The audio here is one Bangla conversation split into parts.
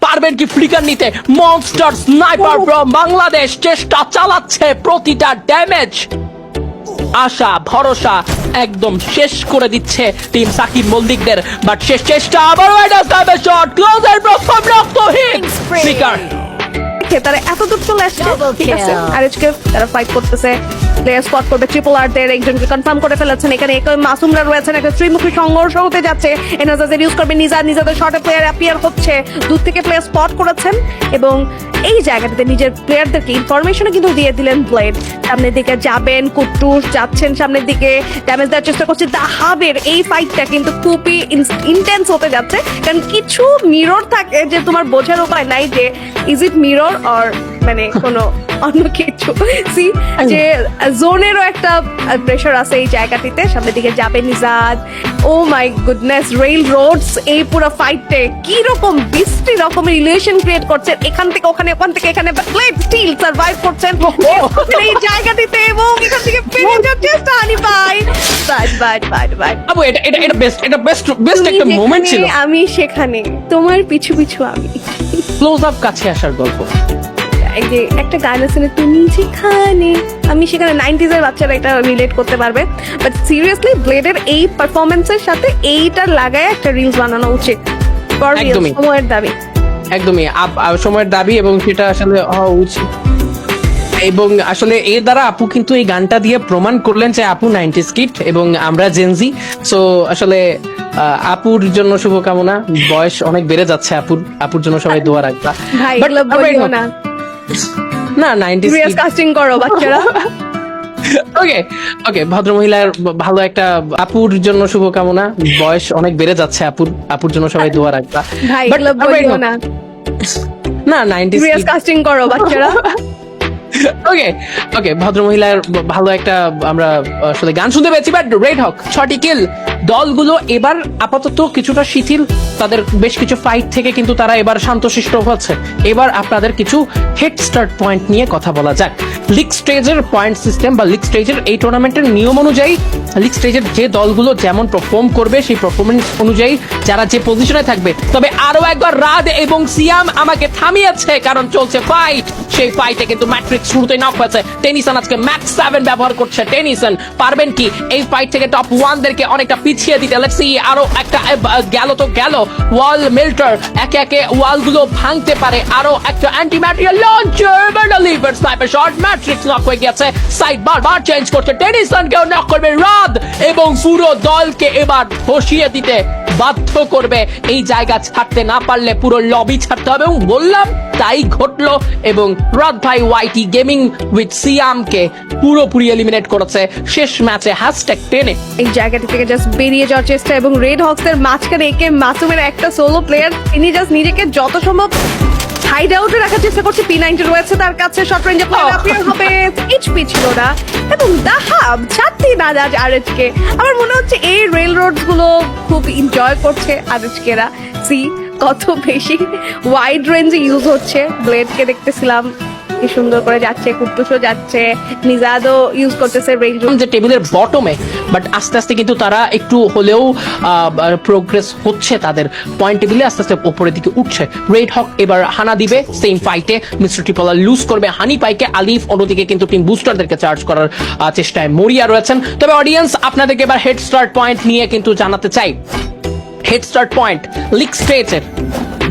পারবেন কি ফ্লিকার নিতে? মনস্টার স্নাইপার ফ্রম বাংলাদেশ চেষ্টা চালাচ্ছে, প্রতিটা ড্যামেজ আশা ভরসা একদম শেষ করে দিচ্ছে টিম সাকিব মল্লিকদের। বাট শেষ চেষ্টা, আবার একটা স্নাইপার শট, ক্লোজার প্রথম রক্তহীন ফ্লিকার। তারা এত দূর চলে আসছে, ঠিক আছে, আর আজকে তারা ফাইট করতেছে, প্লেয়ার স্পট করবে, ট্রিপল আর দের একজনকে কনফার্ম করে ফেলেছেন। এখানে মাসুমরা রয়েছেন, একটা ত্রিমুখী সংঘর্ষ হতে যাচ্ছে। এনাজাজের ইউজ করবে নিজেদের শর্টে প্লেয়ার অ্যাপিয়ার হচ্ছে, দূর থেকে প্লেয়ার স্পট করেছেন এবং এই জায়গাটাতে নিজের প্লেয়ারদেরকে ইনফরমেশনও কিন্তু দিয়ে দিলেন ব্লেড। সামনের দিকে যাবেন, কুট্টুস যাচ্ছেন সামনের দিকে, ড্যামেজ দেওয়ার চেষ্টা করছে। দাহাবের এই ফাইটটা কিন্তু খুবই ইন্টেন্স হতে যাচ্ছে, কারণ কিছু মিরর থাকে যে তোমার বোঝার উপায় নাই যে ইজ ইট মিরর অর মানে কোনো অন্য কিছু। সি যে জোনেরও একটা প্রেশার আছে এই জায়গাটিতে। সামনের দিকে যাবে নিজাদ, ও মাই গুডনেস, রেল রোডস এই পুরো ফাইটে কি রকম বৃষ্টি রকমের রিলেশন ক্রিয়েট করছেন, এখান থেকে ওখানে, ওখান থেকে এখানে, ব্লেড স্টিল সার্ভাইভ করছেন এই জায়গাটিতে এবং এখান থেকে ফিনিশ যাওয়ার চেষ্টা আনি ভাই। বাট আবু এটা বেস্ট একটা মোমেন্ট ছিল। আমি সেখানে তোমার পিছু পিছু আমি ক্লোজ আপ কাছে আসার গল্প। এই যে একটা গান আছে না, তুমি যেখানে, আমি সেখানে 90s এর বাচ্চারা এটা রিলেট করতে পারবে। বাট সিরিয়াসলি ব্লেডের এই পারফরমেন্সের সাথে এইটা লাগায় একটা রিলস বানানো উচিত। একদমই। সময়ের দাবি, একদমই সময়ের দাবি এবং সেটা আসলে হওয়া উচিত। এবং আসলে এর দ্বারা আপু কিন্তু এই গানটা দিয়ে প্রমাণ করলেন যে আপু 90s কিড এবং আমরা জেনজি। সো আসলে আপুর জন্য শুভকামনা, বয়স অনেক বেড়ে যাচ্ছে আপুর জন্য সবাই দোয়া রাখবা। ভাই But এগুলো বলিও না, না 90s সিরিয়াস কাস্টিং করো বাচ্চারা। ওকে ভদ্রমহিলার ভালো একটা, আপুর জন্য শুভকামনা, বয়স অনেক বেড়ে যাচ্ছে আপুর জন্য সবাই দোয়া রাখবা। ভাই But এগুলো বলিও না, না 90s সিরিয়াস কাস্টিং করো বাচ্চারা। ওকে ভদ্রমহিলার ভালো একটা আমরা আসলে গান শুনতে পেয়েছি। বাট রেড হক 6টি কিল, দলগুলো এবার আপাতত কিছুটা শিথিল, তাদের বেশ কিছু ফাইট থেকে কিন্তু তারা এবার শান্তশিষ্ট হচ্ছে। এবার আপনাদের কিছু হেড স্টার্ট পয়েন্ট নিয়ে কথা বলা যাক। লিগ স্টেজের পয়েন্ট সিস্টেম বা লিগ স্টেজের এই টুর্নামেন্টের নিয়ম অনুযায়ী লিগ স্টেজের যে দলগুলো যেমন পারফর্ম করবে সেই পারফরমেন্স অনুযায়ী যারা যে পজিশনে থাকবে। তবে আরো একবার রাদ এবং সিয়াম আমাকে থামিয়েছে, কারণ চলছে ফাইট। সেই ফাইটে কিন্তু ম্যাট্রিক্স শুরুতেই নক হয়েছে। টেনিসন আজকে ম্যাক্স 7 ব্যবহার করছে। টেনিসন পারবেন কি এই ফাইট থেকে টপ 1 দেরকে অনেকটা পিছিয়ে দিতে? Let's see. আরো একটা গেল ওয়াল মিল্টার, একে একে ওয়াল গুলো ভাঙতে পারে। আরো একটা anti material launcher, liver sniper shot, matrix knock হয়ে গেছে। সাইড বারবার চেঞ্জ করছে, টেনিসন কেও নক করবে রাদ এবং পুরো দলকে এবার বসিয়ে দিতে বাধ্য করবে। এই জায়গা ছাড়তে না পারলে পুরো লবি ছাড়তে হবে এবং বললাম তাই ঘটলো। এবং রাত ভাই ওয়াইটি গেমিং উইথ সিয়ামকে পুরোপুরি এলিমিনেট করেছে শেষ ম্যাচে #10-এ। এই জায়গাটা থেকে জাস্ট বেরিয়ে যাওয়ার চেষ্টা এবং রেড হকস এর মাঝখানে একে মাসুমের একটা সোলো প্লেয়ার, তিনি জাস্ট নিজেকে যত সম্ভব হাইড আউটে রাখার চেষ্টা করছে। P90 রয়েছে তার কাছে, শর্ট রেঞ্জে প্লেয়ার অ্যাপিয়ার হবে, এইচপি ছিল না এবং দাহাব ছাড়তেই না যায় আরএচকে। আমার মনে হচ্ছে এই রেল রোডস গুলো খুব এনজয় করছে আরএচকেরা। সি কত বেশি ওয়াইড রেঞ্জে ইউজ হচ্ছে। ব্লেডকে দেখতেছিলাম কি সুন্দর করে যাচ্ছে, কুট্টুসও যাচ্ছে, নিজাদও ইউজ করতেছে রেল রোড যে টেবিলের বটমে। বাট আস্তে আস্তে কিন্তু তারা একটু হলেও প্রোগ্রেস হচ্ছে, তাদের পয়েন্ট টেবিলে আস্তে আস্তে উপরের দিকে উঠছে। রেড হক এবার হানা দিবে সেম ফাইটে, মিস্টার ট্রিপলার লুজ করবে হানি পাইকে। আলিফ অন্যদিকে কিন্তু টিম বুস্টারদেরকে চার্জ করার চেষ্টায় মরিয়া রয়েছেন। তবে অডিয়েন্স আপনাদেরকে এবার হেড স্টার্ট পয়েন্ট নিয়ে কিন্তু জানাতে চাই। হেড স্টার্ট পয়েন্ট লিগ স্টেজের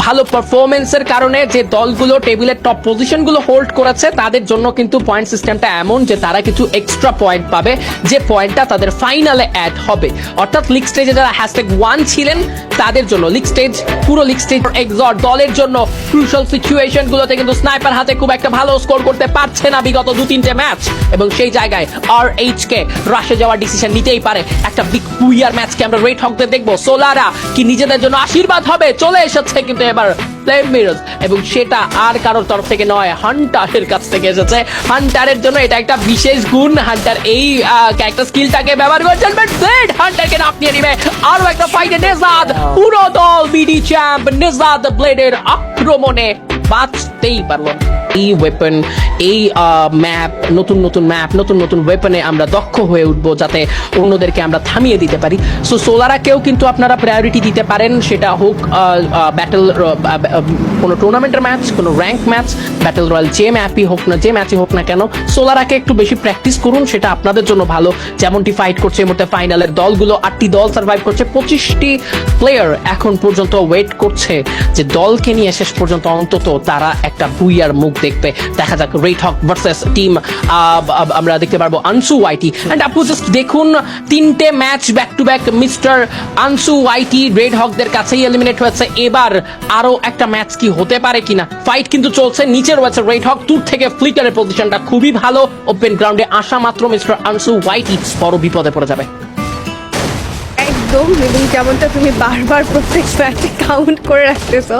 ভালো পারফরমেন্সের কারণে যে দলগুলো টেবিলের টপ পজিশনগুলো হোল্ড করেছে তাদের জন্য কিন্তু পয়েন্ট সিস্টেমটা এমন যে তারা কিছু এক্সট্রা পয়েন্ট পাবে, যে পয়েন্টটা তাদের ফাইনালে অ্যাড হবে। অর্থাৎ লিগ স্টেজে যারা #1 ছিলেন তাদের জন্য লিগ স্টেজ, পুরো লিগ স্টেজ এক্সট দলের জন্য ক্রুশাল সিচুয়েশন গুলোতে কিন্তু স্নাইপার হাতে খুব একটা ভালো স্কোর করতে পারছে না বিগত 2-3টে ম্যাচ। এবং সেই জায়গায় RH-কে রাশে যাওয়ার ডিসিশন নিতেই পারে। একটা বিগ কুইয়ার ম্যাচকে আমরা রেড হকদের দেখবো। সোলারা কি নিজেদের জন্য আশীর্বাদ হবে? চলে এসেছে কিন্তু এবার ফ্লেম মিরর্স এবং সেটা আর কারোর তরফ থেকে নয়, হান্টারের কাছ থেকে এসেছে। হান্টারের জন্য এটা একটা বিশেষ গুণ। হান্টার এই ক্যারেক্টার স্কিলটাকে ব্যবহার করছেন, বাট ব্লেড হান্টারকে নাপিয়ে দিবে। আরো একটা ফাইটে নেজাদ, পুরো দল বিডি চ্যাম্প। নেজাদ ব্লেডের আক্রমণে বাঁচতেই পারলো না। এই ওয়েপন, এই ম্যাপ, নতুন নতুন ওয়েপনে আমরা দক্ষ হয়ে উঠবো, যাতে অন্যদেরকে আমরা থামিয়ে দিতে পারি। সো সোলারাকেও কিন্তু আপনারা প্রায়োরিটি দিতে পারেন, সেটা হোক ব্যাটেল, কোনো টুর্নামেন্টের ম্যাচ, কোনো র্যাঙ্ক ম্যাচ, ব্যাটেল রয়্যাল, যে ম্যাচই হোক না কেন, সোলারাকে একটু বেশি প্র্যাকটিস করুন, সেটা আপনাদের জন্য ভালো। যেমনটি ফাইট করছে এই মুহূর্তে ফাইনালের দলগুলো, 8টি দল সার্ভাইভ করছে, 25টি প্লেয়ার এখন পর্যন্ত ওয়েট করছে যে দলকে নিয়ে শেষ পর্যন্ত অন্তত তারা একটা বুইয়ার মুখ দেখবে। দেখা যাক রেড হক ভার্সেস টিম, আমরা দেখতে পারবো আনসু ওয়াইটি। এন্ড আপু জাস্ট দেখুন, 3টে match back to back mister আনসু ওয়াইটি রেড হকদের কাছেই এলিমিনেট হয়েছে। এবার আরো একটা ম্যাচ কি হতে পারে কিনা? ফাইট কিন্তু চলছে, নিচে রয়েছে রেড হক, দূর থেকে ফ্লিকারের পজিশনটা খুবই ভালো। ওপেন গ্রাউন্ডে আসা মাত্র মিস্টার আনসু ওয়াইটি বড় বিপদে পড়ে যাবে। একদম, এবং যেমনটা তুমি বারবার প্রত্যেক ম্যাচে কাউন্ট করে রাখতেছো,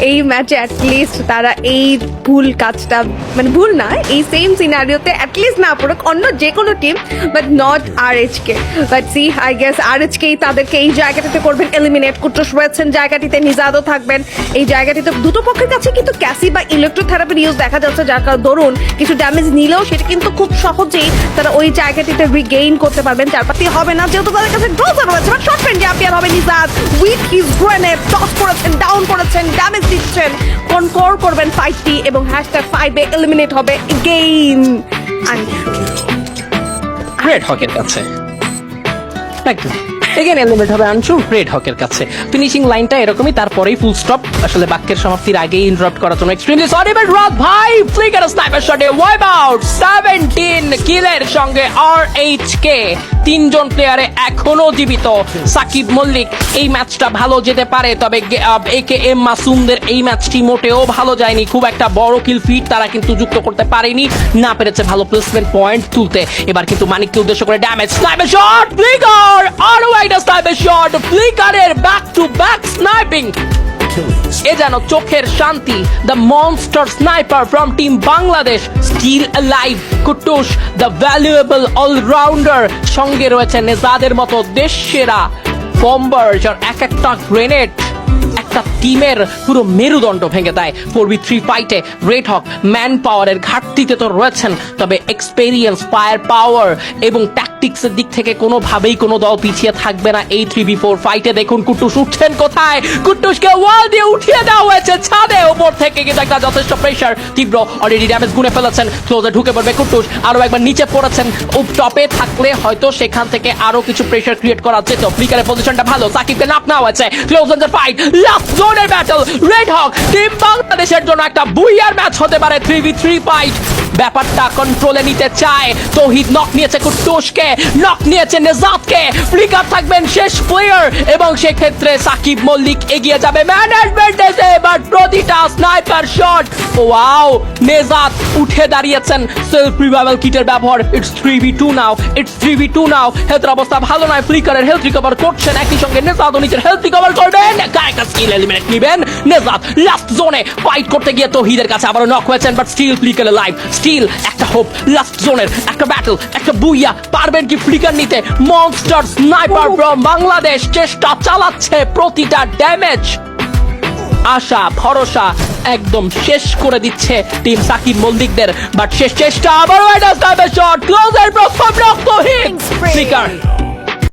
এই ম্যাচে অ্যাটলিস্ট তারা এই ভুল কাজটা, মানে ভুল না, এই সেম সিনারিওতে অ্যাটলিস্ট না পড়ুক অন্য যে কোনো টিম, বাট নট RH-কে। বাট সি, আই গেস RH-কেই তাদেরকে এই জায়গাটাতে করবেন এলিমিনেট। কুট্টুস রয়েছেন জায়গাটিতে, নিজাদও থাকবেন এই জায়গাটিতে। দুটো পক্ষের কাছে কিন্তু ক্যাসি বা ইলেকট্রোথেরাপির ইউজ দেখা যাচ্ছে, যার কারণ ধরুন কিছু ড্যামেজ নিলেও সেটা কিন্তু খুব সহজেই তারা ওই জায়গাটিতে রিগেইন করতে পারবেন। চারপাতি হবে না, যেহেতু তাদের কাছে ড্রজার রয়েছে। বাট শর্ট রেঞ্জে অ্যাপিয়ার হবে নিজাদ, উইথ হিজ গ্রেনেড, টস করেছেন, ডাউন করেছেন, ড্যামেজ দিচ্ছেন, কনকোর করবেন ফাইটটি, এবং #5-এ এলিমিনেট হবে এগেইন রেড হকের কাছে। একদম এগেন এলিমিনেট হবে আনসু রেড হকের কাছে। ফিনিশিং লাইনটা এরকমই, তারপরেই ফুল স্টপ। আসলে বাক্যের সমাপ্তির আগেই ইন্টারাপ্ট করার জন্য এক্সট্রিমলি সরি, বাট রাত ভাই ফ্লিকার স্নাইপার শটে ওয়াইপ আউট 17 কিলের সঙ্গে RH-কে 3জন প্লেয়ারে এখনো জীবিত। সাকিব মল্লিক, এই ম্যাচটা ভালো যেতে পারে, তবে AKM মাসুমদের এই ম্যাচটি মোটেও ভালো যায়নি। খুব একটা বড় কিল ফিট তারা কিন্তু যুক্ত করতে পারেনি, না পেরেছে ভালো প্লেসমেন্ট পয়েন্ট তুলতে। এবার কিন্তু মানিককে উদ্দেশ্য করে ড্যামেজ, স্নাইপার শট, ফ্লিকার আরো একটা স্নাইপার শট, ফ্লিকারের ব্যাক টু ব্যাক স্নাইপিং, এ যেন চোখের শান্তি। The monster sniper from team Bangladesh still alive. Kuttus the valuable allrounder, সঙ্গে রয়েছে নেজাদের মতো দেশ সেরা বম্বার, যার এক একটা গ্রেনেড একটা টিমের পুরো মেরুদণ্ড ভেঙে দেয়। 4v3 ফাইটে রেড হক ম্যান পাওয়ারের ঘাটতিতে তো রয়েছেন, তবে এক্সপেরিয়েন্স, ফায়ার পাওয়ার এবং ট্যাকটিক্সের দিক থেকে কোনোভাবেই কোনো দল পিছিয়ে থাকবে না এই 3v4 ফাইটে। দেখুন কুট্টুস উঠছেন কোথায়, কুট্টুসকে ওয়াল দিয়ে উঠিয়ে দেওয়া হয়েছে ছাদে, ওপর থেকে কিন্তু একটা যথেষ্ট প্রেশার, তীব্র অলরেডি ড্যামেজ গুনে ফেলেছেন। ক্লোজে ঢুকে পড়বে কুট্টুস, আরো একবার নিচে পড়েছেন। টপে থাকলে হয়তো সেখান থেকে আরো কিছু প্রেশার ক্রিয়েট করা যেত। ফ্লিকারের পজিশনটা ভালো, সাকিবকে নাপ নেওয়া হয়েছে। ক্লোজ রেঞ্জের ফাইট, লাস্ট জোনের ব্যাটল, রেড হক টিম বাংলাদেশের জন্য একটা বুইয়ার ম্যাচ হতে পারে। 3v3 ফাইট, ব্যাপারটা কন্ট্রোলে নিতে চায় তৌহিদ। নক নিয়েছে কুট্টুসকে, নক নিয়েছে নেজাদকে, ফ্লিকার থাকবেন শেষ প্লেয়ার, এবং সেক্ষেত্রে সাকিব মল্লিক এগিয়ে যাবে ম্যানেজমেন্ট এসে। এবার প্রতিটা স্নাইপার শট, ওয়াও, নেজাদ উঠে দাঁড়িয়েছেন। সেলফ রিভাইভাল কিটের ব্যবহার, ইটস 3v2 নাও। হেলথের অবস্থা ভালো নয়, ফ্লিকারের হেলথ রিকভার করছেন, একই সঙ্গে নেজাদও নিজের হেলথ রিকভার করবেন। একটা স্কিল এলিমিনেট নিবেন নেজাদ। লাস্ট জোনে ফাইট করতে গিয়ে তৌহিদের কাছে আবারও নক হয়েছেন, but still Flicker live, still একটা হোপ। লাস্ট জোনের একটা ব্যাটল, একটা বুইয়া, পারবেন কি ফ্লিকার নিতে? মনস্টার স্নাইপার ফ্রম বাংলাদেশ চেষ্টা চালাচ্ছে, প্রতিটা ড্যামেজ, আশা ভরসা একদম শেষ করে দিচ্ছে টিম সাকিব মল্লিকদের। বাট শেষ চেষ্টা, আবারও একটা স্নাইপার শট, ক্লোজের প্রথম রক্তহীন ফ্লিকার